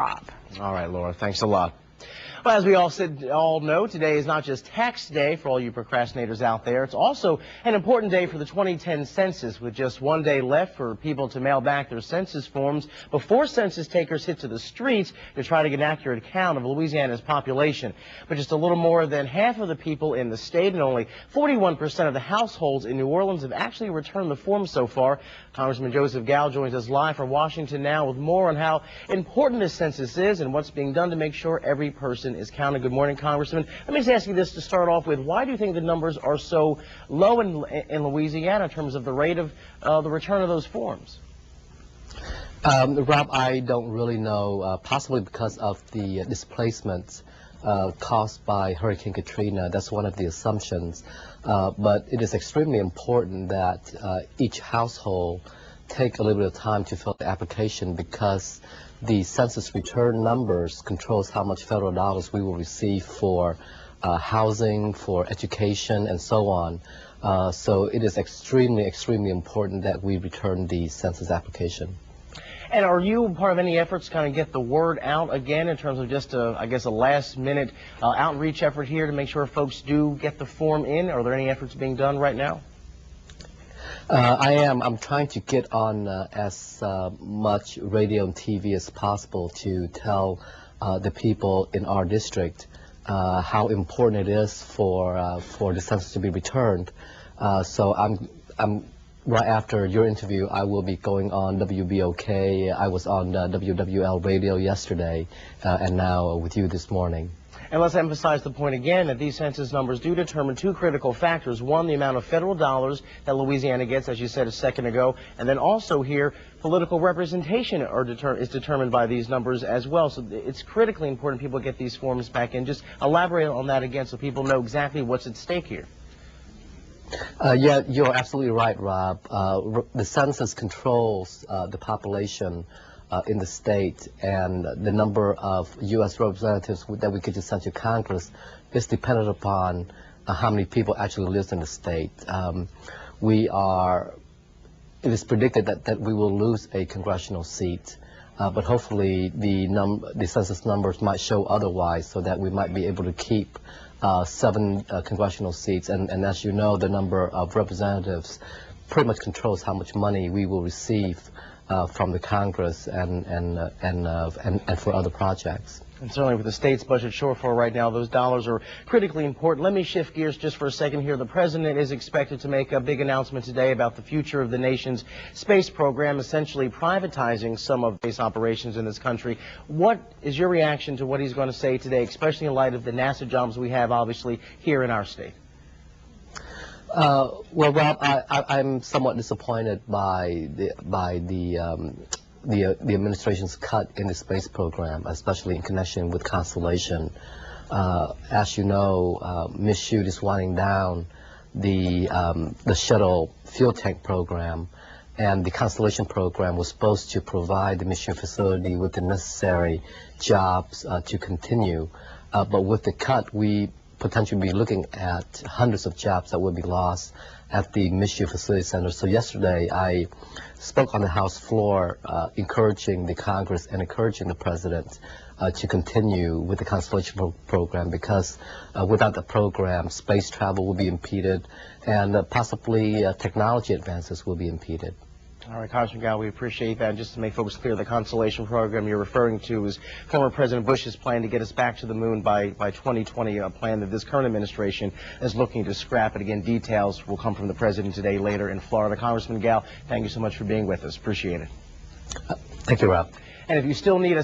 All right, Laura, thanks a lot. Well, as we all know, today is not just tax day for all you procrastinators out there. It's also an important day for the 2010 census, with just one day left for people to mail back their census forms before census takers hit to the streets to try to get an accurate count of Louisiana's population. But just a little more than half of the people in the state and only 41% of the households in New Orleans have actually returned the forms so far. Congressman Joseph Gall joins us live from Washington now with more on how important this census is and what's being done to make sure every person is counted. Good morning, Congressman. Let me just ask you this to start off with. Why do you think the numbers are so low in Louisiana in terms of the rate of the return of those forms? Rob, I don't really know, possibly because of the displacements caused by Hurricane Katrina. That's one of the assumptions. But it is extremely important that each household take a little bit of time to fill the application, because the census return numbers controls how much federal dollars we will receive for housing, for education, and so on. So it is extremely, extremely important that we return the census application. And are you part of any efforts to kind of get the word out again in terms of just, I guess, a last-minute outreach effort here to make sure folks do get the form in? Are there any efforts being done right now? I am. I'm trying to get on as much radio and TV as possible to tell the people in our district how important it is for the census to be returned. So I'm right after your interview, I will be going on WBOK. I was on WWL radio yesterday, and now with you this morning. And let's emphasize the point again that these census numbers do determine two critical factors. One, the amount of federal dollars that Louisiana gets, as you said a second ago, and then also here, political representation is determined by these numbers as well. So it's critically important people get these forms back in. Just elaborate on that again so people know exactly what's at stake here. Yeah, you're absolutely right, Rob. The census controls the population in the state, and the number of U.S. representatives that we get to send to Congress is dependent upon how many people actually live in the state. It is predicted that we will lose a congressional seat, but hopefully the census numbers might show otherwise, so that we might be able to keep 7 congressional seats. And as you know, the number of representatives pretty much controls how much money we will receive from the Congress and for other projects. And certainly with the state's budget shortfall right now, those dollars are critically important. Let me shift gears just for a second here. The president is expected to make a big announcement today about the future of the nation's space program, essentially privatizing some of space operations in this country. What is your reaction to what he's going to say today, especially in light of the NASA jobs we have, obviously, here in our state? Well, Rob, I'm somewhat disappointed by the administration's cut in the space program, especially in connection with Constellation. As you know, Ms. Shute is winding down the shuttle fuel tank program, and the Constellation program was supposed to provide the mission facility with the necessary jobs to continue. But with the cut, we potentially be looking at hundreds of jobs that would be lost at the Mission Facility Center. So yesterday I spoke on the House floor encouraging the Congress and encouraging the President to continue with the Constellation program, because without the program, space travel will be impeded, and possibly technology advances will be impeded. All right, Congressman Gall, we appreciate that. Just to make folks clear, the Constellation Program you're referring to is former President Bush's plan to get us back to the moon by 2020, a plan that this current administration is looking to scrap. And again, details will come from the President today later in Florida. Congressman Gall, thank you so much for being with us. Appreciate it. Thank you, Rob. And if you still need a